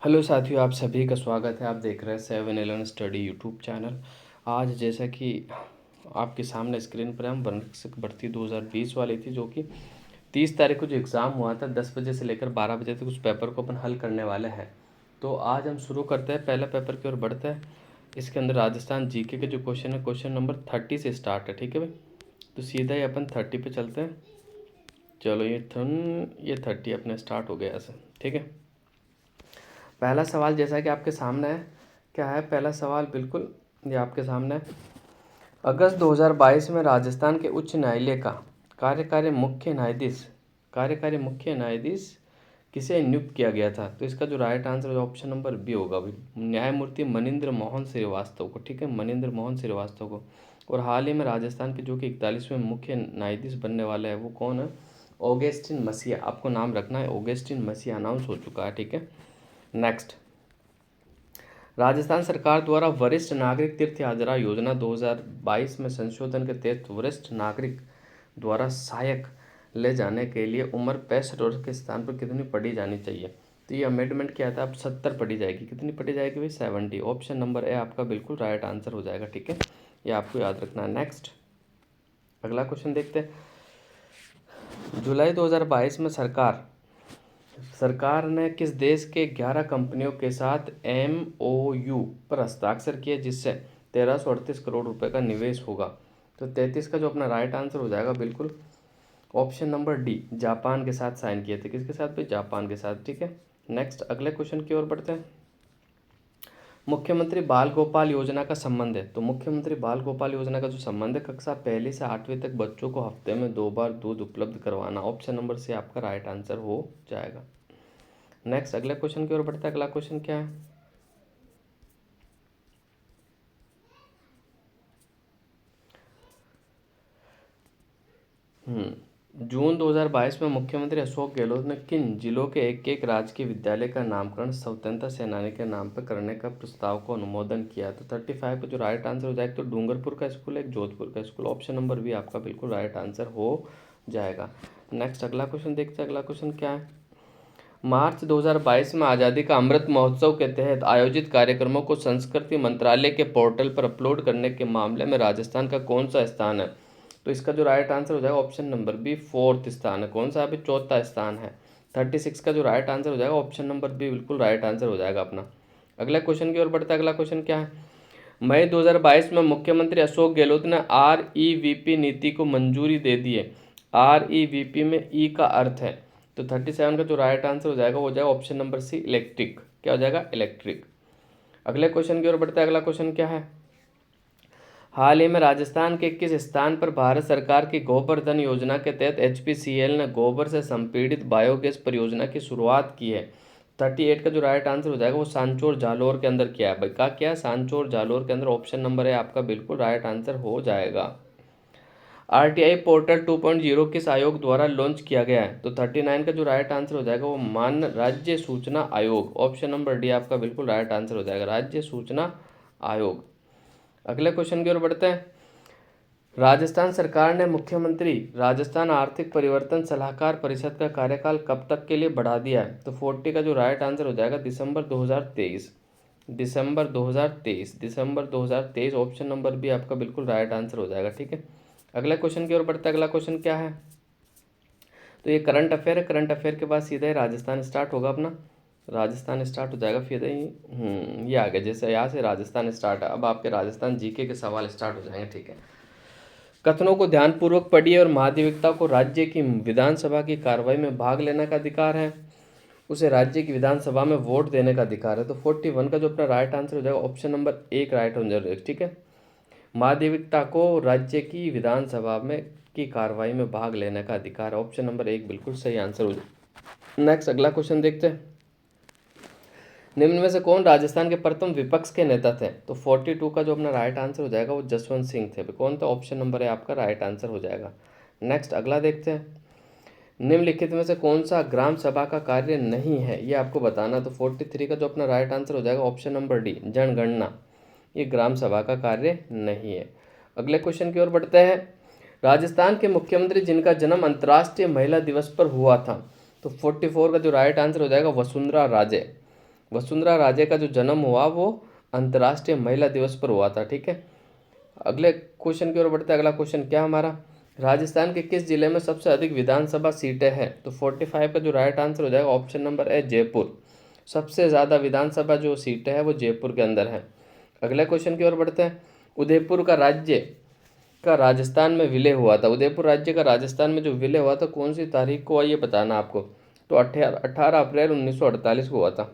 Hello साथियों, आप सभी का स्वागत है। आप देख रहे हैं 7-Eleven स्टडी यूट्यूब चैनल। आज जैसा कि आपके सामने स्क्रीन पर हम वरिष्ठ भर्ती 2020 वाली थी, जो कि 30 तारीख को जो एग्ज़ाम हुआ था 10 बजे से लेकर 12 बजे तक उस पेपर को अपन हल करने वाले हैं। तो आज हम शुरू करते हैं, पहला पेपर की ओर बढ़ते हैं। इसके अंदर राजस्थान जीके के जो क्वेश्चन है, क्वेश्चन नंबर 30 से स्टार्ट है। ठीक है भाई, तो सीधा ही अपन 30 पे चलते हैं। चलो ये 30 अपने स्टार्ट हो गया ऐसे। ठीक है, पहला सवाल जैसा कि आपके सामने है, क्या है पहला सवाल? बिल्कुल ये आपके सामने है। अगस्त 2022 में राजस्थान के उच्च न्यायालय का कार्यकारी मुख्य न्यायाधीश किसे नियुक्त किया गया था? तो इसका जो right answer option number B होगा भाई, न्यायमूर्ति मनिंद्र मोहन श्रीवास्तव को। ठीक है, मनिंद्र मोहन श्रीवास्तव को। और हाल ही में राजस्थान के जो कि 41वें मुख्य न्यायाधीश बनने वाले हैं वो कौन है? ऑगस्टिन मसीहा। आपको नाम रखना है, ऑगस्टिन मसीहा अनाउंस हो चुका है। ठीक है, नेक्स्ट, राजस्थान सरकार द्वारा वरिष्ठ नागरिक तीर्थ यात्रा योजना 2022 में संशोधन के तहत वरिष्ठ नागरिक द्वारा सहायक ले जाने के लिए उम्र 65 वर्ष के स्थान पर कितनी पढ़ी जानी चाहिए? तो ये अमेंडमेंट किया था, अब 70 पढ़ी जाएगी। कितनी पढ़ी जाएगी भाई? 70। ऑप्शन नंबर ए आपका बिल्कुल राइट आंसर हो जाएगा। ठीक है, ये आपको याद रखना है। नेक्स्ट, अगला क्वेश्चन देखते हैं। जुलाई 2022 में सरकार ने किस देश के 11 कंपनियों के साथ MOU पर हस्ताक्षर किए जिससे 1338 करोड़ रुपए का निवेश होगा? तो 33 का जो अपना राइट आंसर हो जाएगा बिल्कुल ऑप्शन नंबर डी, जापान के साथ साइन किए थे। किसके साथ भाई? जापान के साथ। ठीक है, नेक्स्ट अगले क्वेश्चन की ओर बढ़ते हैं। मुख्यमंत्री बाल गोपाल योजना का संबंध है। तो मुख्यमंत्री बाल गोपाल योजना का जो संबंध है, कक्षा 1 से 8वीं तक बच्चों को हफ्ते में 2 बार दूध उपलब्ध करवाना। ऑप्शन नंबर सी आपका राइट आंसर हो जाएगा। नेक्स्ट अगले क्वेश्चन की ओर बढ़ते हैं। अगला क्वेश्चन क्या है? जून 2022 में मुख्यमंत्री अशोक गहलोत ने किन जिलों के एक राजकीय विद्यालय का नामकरण स्वतंत्रता सेनानी के नाम पर करने का प्रस्ताव को अनुमोदन किया? तो 35 का जो राइट आंसर हो जाएगा, तो डूंगरपुर का स्कूल, एक जोधपुर का स्कूल। ऑप्शन नंबर बी आपका बिल्कुल राइट आंसर हो जाएगा। नेक्स्ट अगला क्वेश्चन देखते हैं। अगला क्वेश्चन क्या है? मार्च 2022 में आज़ादी का अमृत महोत्सव के तहत आयोजित कार्यक्रमों को संस्कृति मंत्रालय के पोर्टल पर अपलोड करने के मामले में राजस्थान का कौन सा स्थान है? तो इसका जो राइट आंसर हो जाएगा ऑप्शन नंबर बी, 4th स्थान है। कौन सा? अभी 4था स्थान है। 36 का जो राइट आंसर हो जाएगा ऑप्शन नंबर बी बिल्कुल राइट आंसर हो जाएगा अपना। अगले क्वेश्चन की ओर बढ़ता है। अगला क्वेश्चन क्या है? मई 2022 में मुख्यमंत्री अशोक गहलोत ने REVP नीति को मंजूरी दे दी है। REVP में ई का अर्थ है, तो 37 का जो राइट आंसर हो जाएगा वो हो जाएगा ऑप्शन नंबर सी, इलेक्ट्रिक। क्या हो जाएगा? इलेक्ट्रिक। अगले क्वेश्चन की ओर बढ़ता है। अगला क्वेश्चन क्या है? हाल ही में राजस्थान के किस स्थान पर भारत सरकार की गोबर धन योजना के तहत HPCL ने गोबर से संपीड़ित बायोगैस परियोजना की शुरुआत की है? 38 का जो राइट आंसर हो जाएगा वो सांचौर जालोर के अंदर किया है भाई। का क्या? सांचौर जालोर के अंदर। ऑप्शन नंबर है आपका बिल्कुल राइट आंसर हो जाएगा। RTI पोर्टल 2.0 किस आयोग द्वारा लॉन्च किया गया है? तो 39 का जो राइट आंसर हो जाएगा वो मान्य राज्य सूचना आयोग। ऑप्शन नंबर डी आपका बिल्कुल राइट आंसर हो जाएगा, राज्य सूचना आयोग। अगले क्वेश्चन की ओर बढ़ते हैं। राजस्थान सरकार ने मुख्यमंत्री राजस्थान आर्थिक परिवर्तन सलाहकार परिषद का कार्यकाल कब तक के लिए बढ़ा दिया है? तो 40 का जो राइट आंसर हो जाएगा दिसंबर 2023। दिसंबर 2023 ऑप्शन नंबर बी आपका बिल्कुल राइट आंसर हो जाएगा। ठीक है, अगले क्वेश्चन की ओर बढ़ते हैं। अगला क्वेश्चन क्या है? तो ये करंट अफेयर है। करंट अफेयर के बाद सीधा ही राजस्थान स्टार्ट होगा अपना। राजस्थान स्टार्ट हो जाएगा फिर ही ये आ गया, जैसे यहाँ से राजस्थान स्टार्ट है, अब आपके राजस्थान जीके के सवाल स्टार्ट हो जाएंगे। ठीक है, कथनों को ध्यानपूर्वक पढ़िए। और महाधिवक्ता को राज्य की विधानसभा की कार्रवाई में भाग लेने का अधिकार है, उसे राज्य की विधानसभा में वोट देने का अधिकार है। तो 41 का जो अपना राइट आंसर हो जाएगा ऑप्शन नंबर एक राइट आंसर। ठीक है, महाधिवक्ता को राज्य की विधानसभा में की कार्रवाई में भाग लेने का अधिकार है। ऑप्शन नंबर एक बिल्कुल सही आंसर हो जाए। नेक्स्ट अगला क्वेश्चन देखते हैं। निम्न में से कौन राजस्थान के प्रथम विपक्ष के नेता थे? तो 42 का जो अपना राइट आंसर हो जाएगा वो जसवंत सिंह थे। कौन था? ऑप्शन नंबर है आपका राइट आंसर हो जाएगा। नेक्स्ट अगला देखते हैं। निम्नलिखित में से कौन सा ग्राम सभा का कार्य नहीं है, ये आपको बताना। तो 43 का जो अपना राइट आंसर हो जाएगा ऑप्शन नंबर डी, जनगणना। ये ग्राम सभा का कार्य नहीं है। अगले क्वेश्चन की ओर बढ़ते हैं। राजस्थान के मुख्यमंत्री जिनका जन्म अंतर्राष्ट्रीय महिला दिवस पर हुआ था? तो 44 का जो राइट आंसर हो जाएगा वसुंधरा राजे। वसुंधरा राजे का जो जन्म हुआ वो अंतर्राष्ट्रीय महिला दिवस पर हुआ था। ठीक है, अगले क्वेश्चन की ओर बढ़ते हैं। अगला क्वेश्चन क्या हमारा, राजस्थान के किस जिले में सबसे अधिक विधानसभा सीटें हैं? तो 45 का जो राइट आंसर हो जाएगा ऑप्शन नंबर ए जयपुर। सबसे ज़्यादा विधानसभा जो सीटें हैं वो जयपुर के अंदर है। अगले क्वेश्चन की ओर बढ़ते हैं। उदयपुर का राज्य का राजस्थान में विलय हुआ था। उदयपुर राज्य का राजस्थान में जो विलय हुआ था कौन सी तारीख को, ये बताना आपको। तो 18 अप्रैल 1948 को हुआ था।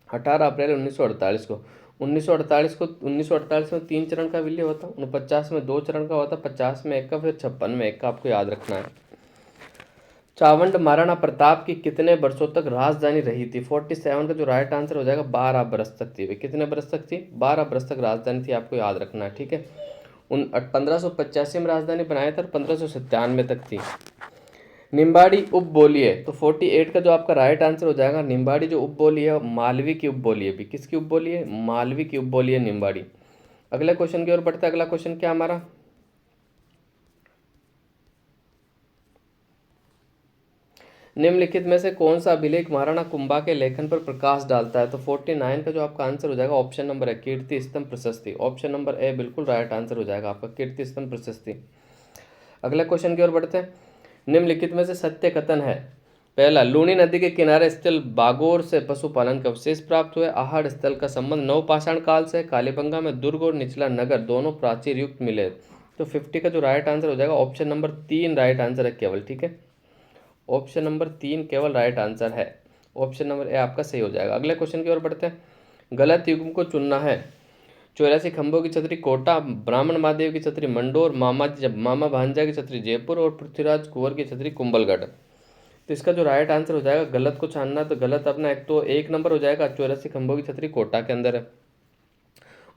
18 अप्रैल 1948 को। 1948 में 3 चरण का विलय हुआ था। 49 में 2 चरण का हुआ था। 50 में 1 का, फिर 56 में 1 का, आपको याद रखना है। चावंड महाराणा प्रताप की कितने वर्षों तक राजधानी रही थी? 47 का जो राइट आंसर हो जाएगा 12 बरस तक थी। कितने बरस तक थी? 12 बरस तक राजधानी थी, आपको याद रखना है। ठीक है, 1585 में राजधानी बनाया था और 1597 तक थी। निम्बाड़ी उपबोली है, तो 48 का जो आपका राइट आंसर हो जाएगा, निम्बाड़ी जो उपबोली है मालवी की उपबोली है। भी किसकी उपबोली है? मालवी की उपबोली है निम्बाड़ी। अगले क्वेश्चन की ओर बढ़ते हैं। अगला क्वेश्चन क्या हमारा, निम्नलिखित में से कौन सा अभिलेख महाराणा कुंभा के लेखन पर प्रकाश डालता है? तो 49 का जो आपका आंसर हो जाएगा ऑप्शन नंबर है कीर्ति स्तंभ प्रशस्ति। ऑप्शन नंबर ए बिल्कुल राइट आंसर हो जाएगा आपका, कीर्ति स्तंभ प्रशस्ति। अगले क्वेश्चन की ओर बढ़ते हैं। निम्नलिखित में से सत्य कथन है? पहला, लूनी नदी के किनारे स्थित बागोर से पशुपालन का अवशेष प्राप्त हुए। आहड़ स्थल का संबंध नवपाषाण काल से। कालीबंगा में दुर्ग और निचला नगर दोनों प्राचीर युक्त मिले। तो 50 का जो राइट आंसर हो जाएगा ऑप्शन नंबर 3 राइट आंसर है केवल। ठीक है, ऑप्शन नंबर 3 केवल राइट आंसर है। ऑप्शन नंबर ए आपका सही हो जाएगा। अगले क्वेश्चन की ओर बढ़ते हैं। गलत युग्म को चुनना है। 84 खंभों की छतरी कोटा, ब्राह्मण महादेव की छतरी मंडोर, मामा भांजा की छतरी जयपुर और पृथ्वीराज कुंवर की छतरी कुंभलगढ़। तो इसका जो राइट आंसर हो जाएगा, गलत को छानना तो गलत अपना एक तो 1 नंबर हो जाएगा, 84 खंभों की छतरी कोटा के अंदर है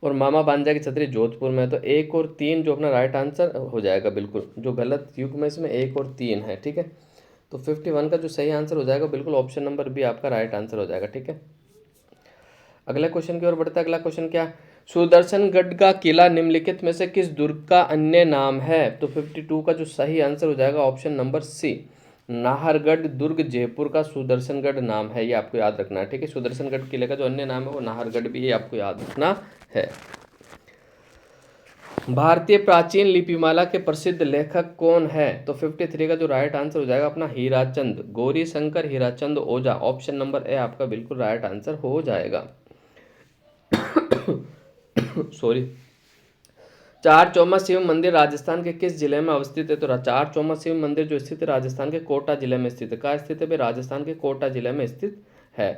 और मामा भांजा की छतरी जोधपुर में है। तो 1 और 3 जो अपना राइट आंसर हो जाएगा बिल्कुल। जो गलत युग्म में इसमें 1 और 3 है। ठीक है, तो 51 का जो सही आंसर हो जाएगा बिल्कुल ऑप्शन नंबर बी आपका राइट आंसर हो जाएगा। ठीक है, अगले क्वेश्चन की ओर बढ़ता है। अगला क्वेश्चन क्या, सुदर्शनगढ़ का किला निम्नलिखित में से किस दुर्ग का अन्य नाम है? तो 52 का जो सही आंसर हो जाएगा ऑप्शन नंबर सी, नाहरगढ़ दुर्ग जयपुर का सुदर्शनगढ़ नाम है, ये आपको याद रखना है। ठीक है, सुदर्शनगढ़ किले का जो अन्य नाम है वो नाहरगढ़ भी, ये आपको याद रखना है। भारतीय प्राचीन लिपिमाला के प्रसिद्ध लेखक कौन है? तो 53 का जो राइट आंसर हो जाएगा अपना हीराचंद, गौरी शंकर हीराचंद ओझा। ऑप्शन नंबर ए आपका बिल्कुल राइट आंसर हो जाएगा। सॉरी, चार चौमा शिव मंदिर राजस्थान के किस जिले में अवस्थित है? तो चार चौमा शिव मंदिर जो स्थित है राजस्थान के कोटा जिले में स्थित है। कहाँ स्थित है भाई? राजस्थान के कोटा जिले में स्थित है।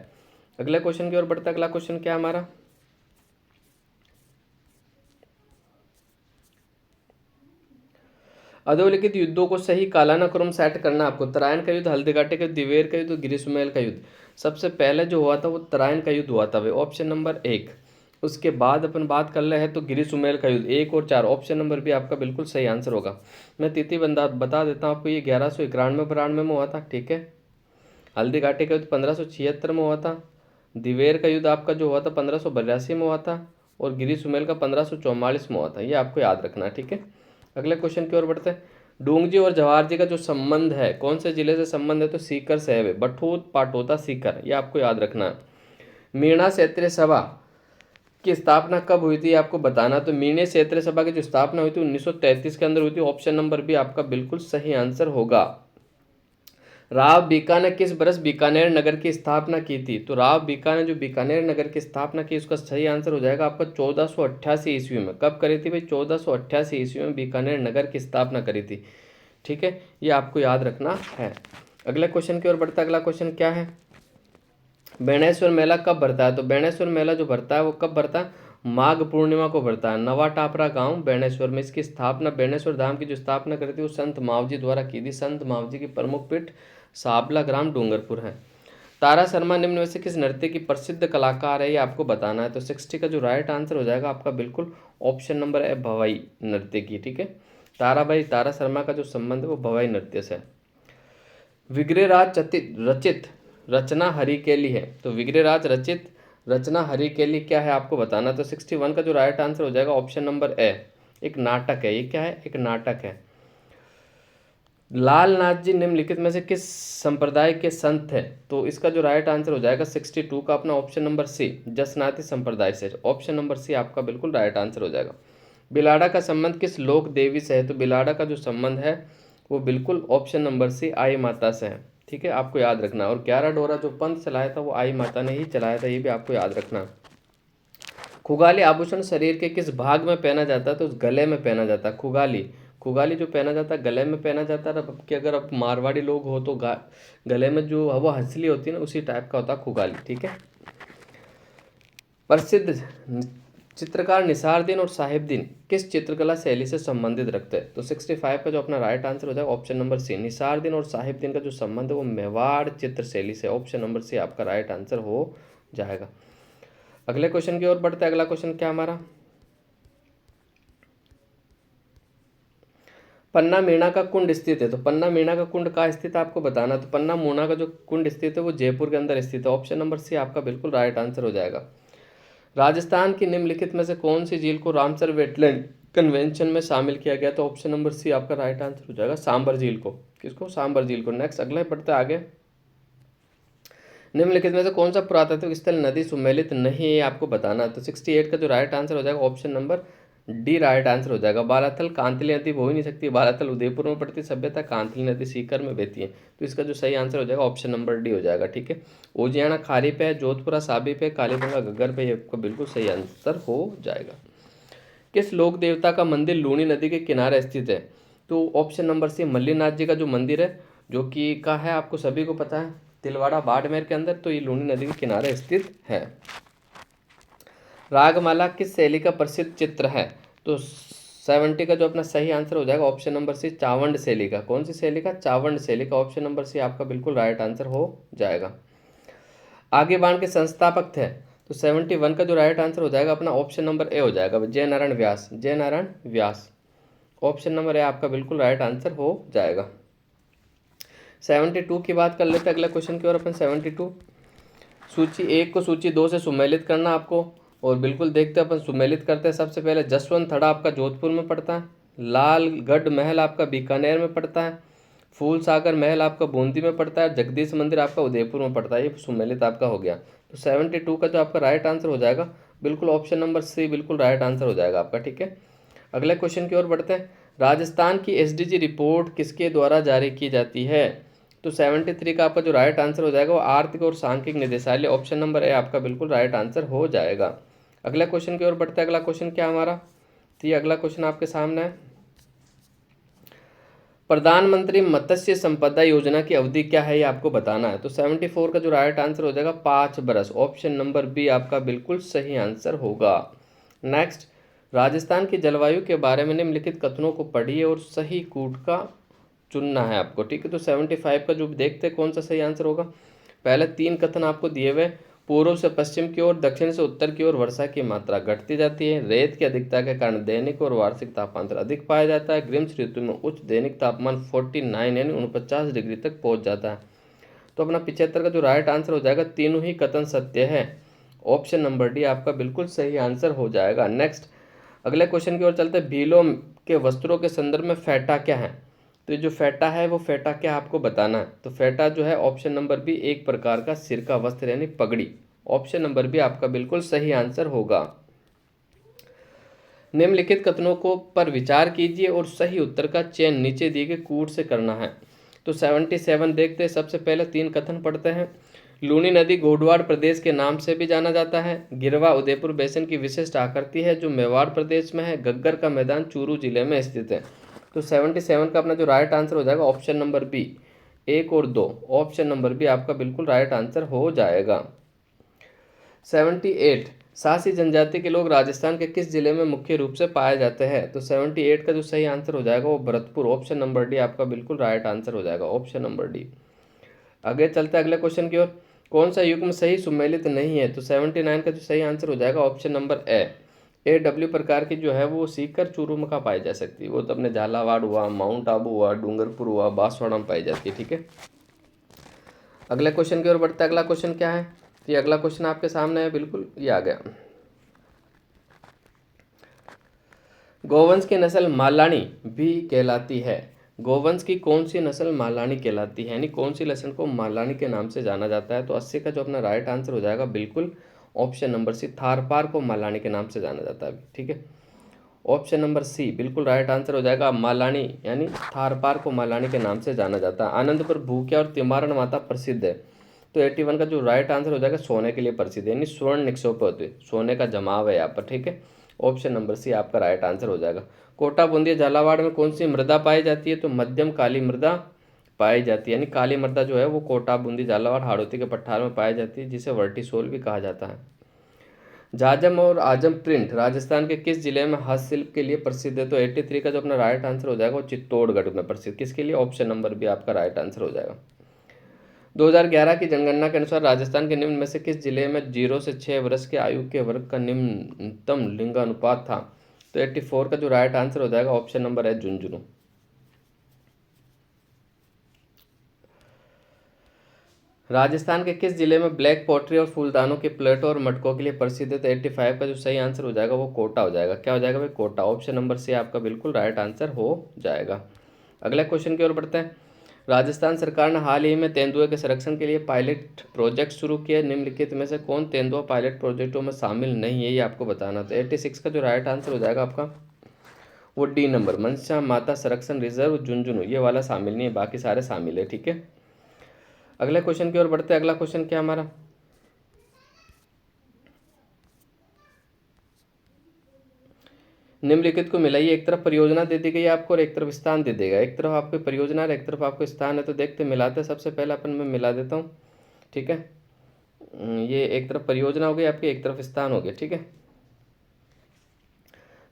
अगले क्वेश्चन की ओर बढ़ता है। अगला क्वेश्चन क्या हमारा, अधोलिखित युद्धों को सही कालानुक्रम सेट करना आपको। तराइन का युद्ध, हल्दीघाटी का युद्ध, दिवेर का युद्ध, गिरिसुमेल का युद्ध। सबसे पहले जो हुआ था वो तराइन का युद्ध हुआ था भाई, ऑप्शन नंबर 1। उसके बाद अपन बात कर रहे हैं तो गिरिसुमेल का युद्ध 1 और 4। ऑप्शन नंबर भी आपका बिल्कुल सही आंसर होगा। मैं तिथि बता देता हूँ आपको, ये 1191-92 में हुआ था। ठीक है, हल्दीघाटी का युद्ध 1576 में हुआ था। दिवेर का युद्ध आपका जो हुआ था 1582 में हुआ था और गिरिसुमेल का 1544 में हुआ था, ये आपको याद रखना है। ठीक है, अगले क्वेश्चन की ओर बढ़ते हैं। डूंगजी और जवाहर जी का जो संबंध है कौन से जिले से संबंध है? तो सीकर से है, बठूत पाटोदा सीकर, ये आपको याद रखना है। मीणा क्षेत्रीय सभा की स्थापना कब हुई थी आपको बताना। तो मीणा क्षेत्रीय सभा की जो स्थापना हुई थी 1933 के अंदर हुई थी। ऑप्शन नंबर भी आपका बिल्कुल सही आंसर होगा। राव बीका ने किस बरस बीकानेर नगर की स्थापना की थी? तो राव बीका ने जो बीकानेर नगर की स्थापना की उसका सही आंसर हो जाएगा आपका 1488 ईस्वी में। कब करी थी भाई? 1488 ईस्वी में बीकानेर नगर की स्थापना करी थी। ठीक है, ये आपको याद रखना है। अगले क्वेश्चन की ओर बढ़ता है। अगला क्वेश्चन क्या है, बेणेश्वर मेला कब भरता है? तो बेणेश्वर मेला जो भरता है वो कब भरता है? माघ पूर्णिमा को भरता है। नवा टापरा गांव बेणेश्वर में इसकी स्थापना, बेणेश्वर धाम की जो स्थापना करी थी वो संत मावजी द्वारा की थी। संत मावजी की प्रमुख पीठ साबला ग्राम डूंगरपुर है। तारा शर्मा निम्न में से किस नृत्य की प्रसिद्ध कलाकार है, ये आपको बताना है। तो 60 का जो राइट आंसर हो जाएगा आपका बिल्कुल ऑप्शन नंबर है भवाई नृत्य की। ठीक है, तारा शर्मा का जो संबंध है वो भवाई नृत्य से है। विग्रहराज रचित रचना हरिकेली है। तो विग्रहराज रचित रचना हरिकेली क्या है आपको बताना। तो 61 का जो राइट आंसर हो जाएगा ऑप्शन नंबर ए, एक नाटक है। ये क्या है? एक नाटक है। लालनाथ जी निम्नलिखित में से किस संप्रदाय के संत हैं? तो इसका जो राइट आंसर हो जाएगा 62 का अपना ऑप्शन नंबर सी, जसनाती संप्रदाय से। ऑप्शन नंबर सी आपका बिल्कुल राइट आंसर हो जाएगा। बिलाड़ा का संबंध किस लोक देवी से है? तो बिलाड़ा का जो संबंध है वो बिल्कुल ऑप्शन नंबर सी आई माता से है। ठीक है, आपको याद रखना है। और 11 डोरा जो पंथ चलाया था वो आई माता ने ही चलाया था, ये भी आपको याद रखना है। खुगाली आभूषण शरीर के किस भाग में पहना जाता है? तो उस गले में पहना जाता है। खुगाली जो पहना जाता है गले में पहना जाता है। अब कि अगर आप मारवाड़ी लोग हो तो गले में जो वो हंसली होती है ना, उसी टाइप का होता है खुगाली। ठीक है। प्रसिद्ध चित्रकार निसारदीन और साहिबदीन किस चित्रकला शैली से संबंधित रखते हैं? तो 65 का जो अपना राइट आंसर हो जाएगा ऑप्शन नंबर सी। निसारदीन और साहिबदीन का जो संबंध है वो मेवाड़ चित्र शैली से। ऑप्शन नंबर सी आपका राइट आंसर हो जाएगा। अगले क्वेश्चन की ओर बढ़ते हैं। अगला क्वेश्चन क्या हमारा, पन्ना मीणा का कुंड स्थित है। तो पन्ना मीणा का कुंड कहाँ स्थित है आपको बताना। तो पन्ना मूना का जो कुंड स्थित है वो जयपुर के अंदर स्थित है। ऑप्शन नंबर सी आपका बिल्कुल राइट आंसर हो जाएगा। राजस्थान की निम्नलिखित में से कौन सी झील को रामसर वेटलैंड कन्वेंशन में शामिल किया गया? तो ऑप्शन नंबर सी आपका राइट आंसर हो जाएगा, सांबर झील को। किसको? सांबर झील को। नेक्स्ट अगला बढ़ते आगे। निम्नलिखित में से कौन सा पुरातात्विक स्थल नदी सुमेलित नहीं है आपको बताना है। तो 68 का जो राइट आंसर हो जाएगा option number D right answer हो जाएगा। बालाथल कांतली नदी हो ही नहीं सकती। बालाथल उदयपुर में पड़ती सभ्यता, कांतली नदी सीकर में बहती है। तो इसका जो सही आंसर हो जाएगा ऑप्शन नंबर डी हो जाएगा। ठीक है। ओजियाना खारी पे है, जोधपुरा साबी पे, कालीबंगा गग्गर पे, आपका बिल्कुल सही आंसर हो जाएगा। किस लोक देवता का मंदिर लूनी नदी के किनारे स्थित है? तो ऑप्शन नंबर सी मल्लीनाथ जी का जो मंदिर है, जो कि का है आपको सभी को पता है, तिलवाड़ा बाड़मेर के अंदर। तो ये लूनी नदी के किनारे स्थित है। रागमाला किस शैली का प्रसिद्ध चित्र है? तो 70 का जो अपना सही आंसर हो जाएगा ऑप्शन नंबर सी चावंड शैली का। कौन सी शैली का? चावंड शैली का। ऑप्शन नंबर सी आपका बिल्कुल राइट आंसर हो जाएगा। आगे बाण के संस्थापक थे। तो 71 का जो राइट आंसर हो जाएगा अपना ऑप्शन नंबर ए हो जाएगा, जय नारायण व्यास। जय Narayan Vyas. Option number A आपका बिल्कुल राइट आंसर हो जाएगा। 72 की बात कर लेते हैं अगला क्वेश्चन की ओर अपन। 72 सूची 1 को सूची 2 से सुमेलित करना आपको, और बिल्कुल देखते हैं अपन सुमेलित करते हैं। सबसे पहले जसवंत थड़ा आपका जोधपुर में पड़ता है, लालगढ़ महल आपका बीकानेर में पड़ता है, फूल सागर महल आपका बूंदी में पड़ता है, जगदीश मंदिर आपका उदयपुर में पड़ता है। ये सुमेलित आपका हो गया। तो 72 का जो आपका राइट आंसर हो जाएगा बिल्कुल ऑप्शन नंबर सी बिल्कुल राइट आंसर हो जाएगा आपका। ठीक है। अगले क्वेश्चन की ओर बढ़ते हैं। राजस्थान की एसडीजी रिपोर्ट किसके द्वारा जारी की जाती है? तो 73 का आपका जो राइट आंसर हो जाएगा वो आर्थिक और सांख्यिक निदेशालय। ऑप्शन नंबर ए आपका बिल्कुल राइट आंसर हो जाएगा। अगले क्वेश्चन की ओर बढ़ते हैं। अगला क्वेश्चन क्या हमारा, तो ये अगला क्वेश्चन आपके सामने है। प्रधानमंत्री मत्स्य संपदा योजना की अवधि क्या है ये आपको बताना है। तो 74 का जो राइट आंसर हो जाएगा 5 बरस। ऑप्शन नंबर बी आपका बिल्कुल सही आंसर होगा। नेक्स्ट, राजस्थान की जलवायु के बारे में निम्नलिखित कथनों को पढ़िए और सही कूट का चुनना है आपको। ठीक है। तो 75 का जो देखते हैं कौन सा सही आंसर होगा। पहले 3 कथन आपको दिए हुए, पूर्व से पश्चिम की ओर, दक्षिण से उत्तर की ओर वर्षा की मात्रा घटती जाती है, रेत की अधिकता के कारण दैनिक और वार्षिक तापमान अधिक पाया जाता है, ग्रीष्म ऋतु में उच्च दैनिक तापमान 49 यानी 49 डिग्री तक पहुंच जाता है। तो अपना 75 का जो राइट आंसर हो जाएगा, तीनों ही कथन सत्य है। ऑप्शन नंबर डी आपका बिल्कुल सही आंसर हो जाएगा। नेक्स्ट अगले क्वेश्चन की ओर चलते हैं। भीलों के वस्त्रों के संदर्भ में फेटा क्या है? तो ये जो फेटा है वो फेटा क्या आपको बताना है। तो फेटा जो है ऑप्शन नंबर बी एक प्रकार का सिर का वस्त्र यानी पगड़ी। ऑप्शन नंबर बी आपका बिल्कुल सही आंसर होगा। निम्नलिखित कथनों को पर विचार कीजिए और सही उत्तर का चयन नीचे दिए गए कूट से करना है। तो 77 देखते हैं। सबसे पहले 3 कथन पढ़ते हैं। लूनी नदी घोड़वाड़ प्रदेश के नाम से भी जाना जाता है। गिरवा उदयपुर बेसिन की विशिष्ट आकृति है जो मेवाड़ प्रदेश में है। गग्गर का मैदान चूरू जिले में स्थित है। तो 77 का अपना जो राइट आंसर हो जाएगा ऑप्शन नंबर बी 1 और 2। ऑप्शन नंबर बी आपका बिल्कुल राइट आंसर हो जाएगा। 78 सासी जनजाति के लोग राजस्थान के किस जिले में मुख्य रूप से पाए जाते हैं? तो 78 का जो सही आंसर हो जाएगा वो भरतपुर। ऑप्शन नंबर डी आपका बिल्कुल राइट आंसर हो जाएगा। Option number D. आगे चलते हैं अगले क्वेश्चन की ओर। कौन सा युग्म सही सुमेलित नहीं है? तो 79 का जो सही आंसर हो जाएगा ऑप्शन नंबर ए डब्ल्यू प्रकार की जो है वो सीकर चूरू में पाई जा सकती है। वो तो अपने झालावाड़ हुआ, माउंट आबू हुआ, डूंगरपुर हुआ, बांसवाड़ा में पाई जाती है। ठीक है। अगले क्वेश्चन की ओर बढ़ते हैं। अगला क्वेश्चन क्या है? तो ये अगला क्वेश्चन आपके सामने है, बिल्कुल ये आ गया। गोवंश की नस्ल मालानी भी कहलाती है। गोवंश की कौन सी नस्ल मालानी कहलाती है, यानी कौन सी नस्ल को मालानी के नाम से जाना जाता है? तो 80 का जो अपना राइट आंसर हो जाएगा बिल्कुल ऑप्शन नंबर सी, थारपार को मालानी के नाम से जाना जाता है। ठीक है, ऑप्शन नंबर सी बिल्कुल राइट आंसर हो जाएगा। मालानी यानी थारपार को मालानी के नाम से जाना जाता है। आनंदपुर भूकिया और तिमारण माता प्रसिद्ध है, तो 81 का जो राइट आंसर हो जाएगा सोने के लिए प्रसिद्ध है, यानी स्वर्ण निक्षेप होते हैं, सोने का जमाव है यहाँ पर। ठीक है, ऑप्शन नंबर सी आपका राइट आंसर हो जाएगा। कोटा बूंदी झालावाड़ में कौन सी मृदा पाई जाती है? तो मध्यम काली मृदा पाई जाती है, यानी काली मृदा जो है वो कोटा बूंदी झालावाड़ हाड़ौती के पठार में पाई जाती है, जिसे वर्टिसोल भी कहा जाता है। झाजम और आजम प्रिंट राजस्थान के किस जिले में हस्तशिल्प के लिए प्रसिद्ध है? तो 83 का जो अपना राइट आंसर हो जाएगा वो चित्तौड़गढ़ में प्रसिद्ध, किसके लिए? ऑप्शन नंबर भी आपका राइट आंसर हो जाएगा। 2011 की जनगणना के अनुसार राजस्थान के निम्न में से किस जिले में 0 से 6 वर्ष के आयु के वर्ग का निम्नतम लिंगानुपात था? तो 84 का जो राइट आंसर हो जाएगा ऑप्शन नंबर है झुंझुनू। राजस्थान के किस जिले में ब्लैक पॉटरी और फूलदानों के प्लेटों और मटकों के लिए प्रसिद्ध है? तो 85 का जो सही आंसर हो जाएगा वो कोटा हो जाएगा। क्या हो जाएगा भाई? कोटा। ऑप्शन नंबर सी आपका बिल्कुल राइट आंसर हो जाएगा। अगले क्वेश्चन की ओर बढ़ते हैं। राजस्थान सरकार ने हाल ही में तेंदुए के संरक्षण के लिए पायलट प्रोजेक्ट शुरू किया, निम्नलिखित में से कौन तेंदुआ पायलट प्रोजेक्टों में शामिल नहीं है, ये आपको बताना। तो 86 का जो राइट आंसर हो जाएगा आपका वो डी नंबर, मनसा माता संरक्षण रिजर्व झुंझुनू, ये वाला शामिल नहीं है, बाकी सारे शामिल है। ठीक है, अगले क्वेश्चन की ओर बढ़ते हैं। अगला क्वेश्चन क्या हमारा? निम्नलिखित को मिलाइए। एक तरफ परियोजना दे दी गई है आपको और एक तरफ स्थान दे देगा। एक तरफ आपको परियोजना और एक तरफ आपको स्थान है, तो देखते मिलाते हैं। सबसे पहले अपन मैं मिला देता हूँ। ठीक है, ये एक तरफ परियोजना हो गई आपकी, एक तरफ स्थान हो गया। ठीक है,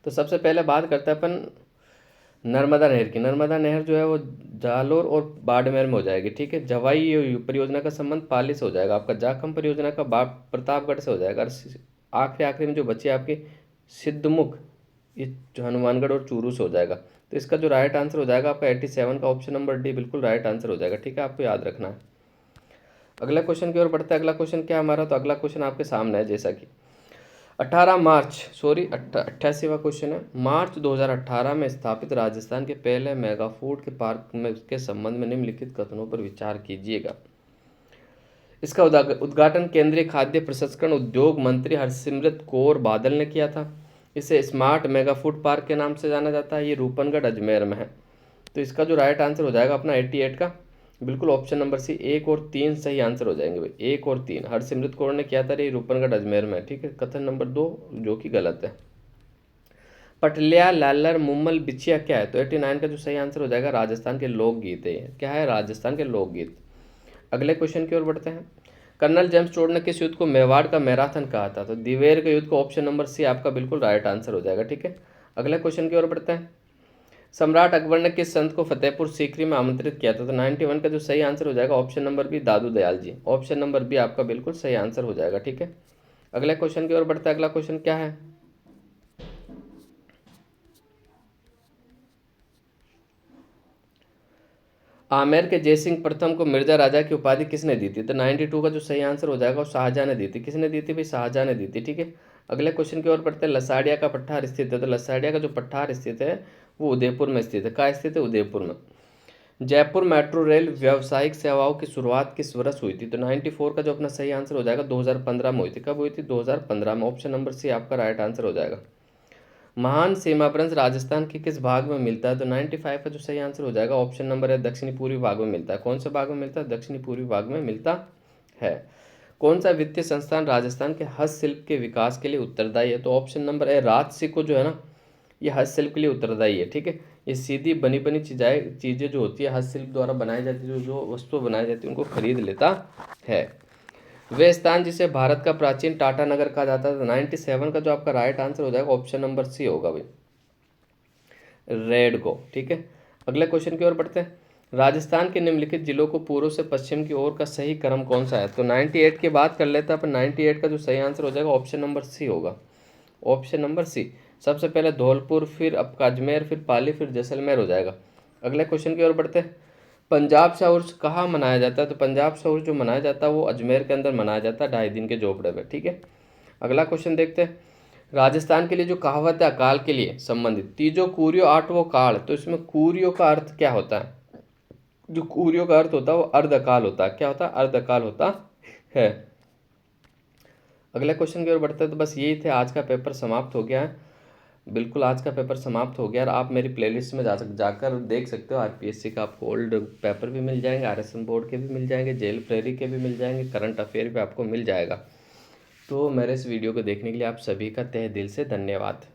तो सबसे पहले बात करते हैं अपन नर्मदा नहर की। नर्मदा नहर जो है वो जालोर और बाड़मेर में हो जाएगी। ठीक है, जवाई परियोजना का संबंध पाली से हो जाएगा आपका। जाखम परियोजना का प्रतापगढ़ से हो जाएगा। आखिरी आखिरी में जो बची आपकी सिद्धमुख, ये जो हनुमानगढ़ और चूरू से हो जाएगा। तो इसका जो राइट आंसर हो जाएगा आपका 87 का ऑप्शन नंबर डी बिल्कुल राइट आंसर हो जाएगा। ठीक है, आपको याद रखना है। अगला क्वेश्चन की ओर बढ़ते हैं। अगला क्वेश्चन क्या हमारा? तो अगला क्वेश्चन आपके सामने है, जैसा कि 88वां क्वेश्चन है। मार्च 2018 में स्थापित राजस्थान के पहले मेगा फूड के पार्क में के संबंध में निम्नलिखित कथनों पर विचार कीजिएगा। इसका उद्घाटन केंद्रीय खाद्य प्रसंस्करण उद्योग मंत्री हरसिमरत कौर बादल ने किया था। इसे स्मार्ट मेगा फूड पार्क के नाम से जाना जाता है। ये रूपनगढ़ अजमेर में है। तो इसका जो राइट आंसर हो जाएगा अपना 88 का बिल्कुल ऑप्शन नंबर सी, 1 और 3 सही आंसर हो जाएंगे भाई। 1 और 3 हरसिमरत कौर ने किया था, ये रूपनगढ़ अजमेर में। ठीक है, कथन नंबर 2 जो कि गलत है। पटलिया लालर मुम्मल बिछिया क्या है? तो 89 का जो सही आंसर हो जाएगा राजस्थान के लोकगीत है। क्या है? राजस्थान के लोकगीत। अगले क्वेश्चन की ओर बढ़ते हैं। कर्नल जेम्स टोड ने किस युद्ध को मेवाड़ का मैराथन कहा था? तो दिवेर के युद्ध को ऑप्शन नंबर सी आपका बिल्कुल राइट आंसर हो जाएगा। ठीक है, अगले क्वेश्चन की ओर बढ़ते हैं। सम्राट अकबर ने किस संत को फतेहपुर सीकरी में आमंत्रित किया था? तो 91 का जो सही आंसर हो जाएगा ऑप्शन नंबर बी दादू Dayal ji. Option number B आपका बिल्कुल सही आंसर हो जाएगा। ठीक है, अगले क्वेश्चन की ओर बढ़ते हैं। अगला क्वेश्चन क्या है? आमेर के जयसिंह प्रथम को मिर्जा राजा की उपाधि किसने दी थी? तो 92 का जो सही आंसर हो जाएगा वो शाहजहां ने दी थी। किसने दी थी भाई? शाहजहां ने दी थी। ठीक है, अगले क्वेश्चन की ओर बढ़ते हैं। लसाड़िया का पठार स्थित है। तो लसाड़िया का जो पठार स्थित है वो उदयपुर में स्थित है। कहाँ स्थित है? उदयपुर में। जयपुर मेट्रो रेल व्यावसायिक सेवाओं की शुरुआत किस वर्ष हुई थी? तो 94 का जो अपना सही आंसर हो जाएगा 2015 में हुई थी। कब हुई थी? 2015 में। ऑप्शन नंबर सी आपका राइट आंसर हो जाएगा। महान सीमाप्रंश राजस्थान के किस भाग में मिलता है? तो 95 का जो सही आंसर हो जाएगा ऑप्शन नंबर है दक्षिणी पूर्वी भाग में मिलता है। कौन से भाग में मिलता है? दक्षिणी पूर्वी भाग में मिलता है। कौन सा वित्तीय संस्थान राजस्थान के हस्तशिल्प के विकास के लिए उत्तरदायी है? तो ऑप्शन नंबर है राजसिको जो है ना, ये हस्तशिल्प के लिए उत्तरदायी है। ठीक है, ये सीधी बनी बनी चीज़ें जो होती है हस्तशिल्प द्वारा बनाई जाती है, जो वस्तु बनाई जाती है उनको खरीद लेता है। वे स्थान जिसे भारत का प्राचीन टाटा नगर कहा जाता है। 97 का जो आपका राइट आंसर हो जाएगा ऑप्शन नंबर सी होगा भाई, रेड को। ठीक है, अगले क्वेश्चन की ओर बढ़ते हैं। राजस्थान के निम्नलिखित जिलों को पूर्व से पश्चिम की ओर का सही क्रम कौन सा है? तो 98 की बात कर लेते हैं अपन। 98 का जो सही आंसर हो जाएगा ऑप्शन नंबर सी होगा। Option number C. सबसे पहले धौलपुर, फिर आपका अजमेर, फिर पाली, फिर जैसलमेर हो जाएगा। अगले क्वेश्चन की ओर बढ़ते हैं। पंजाब शाह उर्स कहाँ मनाया जाता है? तो पंजाब शाह उर्स जो मनाया जाता है वो अजमेर के अंदर मनाया जाता है 2.5 दिन के झोपड़े में। ठीक है, अगला क्वेश्चन देखते हैं। राजस्थान के लिए जो कहावत है अकाल के लिए संबंधित, तीजो कूरियो आठवो काल, तो इसमें कूरियो का अर्थ क्या होता है? जो कूरियो का अर्थ होता है वो अर्धकाल होता है। क्या होता है? अर्धकाल होता है। अगले क्वेश्चन की ओर बढ़ते हैं। तो बस यही थे, आज का पेपर समाप्त हो गया है। बिल्कुल आज का पेपर समाप्त हो गया और आप मेरी प्लेलिस्ट में जाकर देख सकते हो। आरपीएससी का आपको ओल्ड पेपर भी मिल जाएंगे, आरएसएम बोर्ड के भी मिल जाएंगे, जेल प्रेरी के भी मिल जाएंगे, करंट अफेयर भी आपको मिल जाएगा। तो मेरे इस वीडियो को देखने के लिए आप सभी का तहे दिल से धन्यवाद।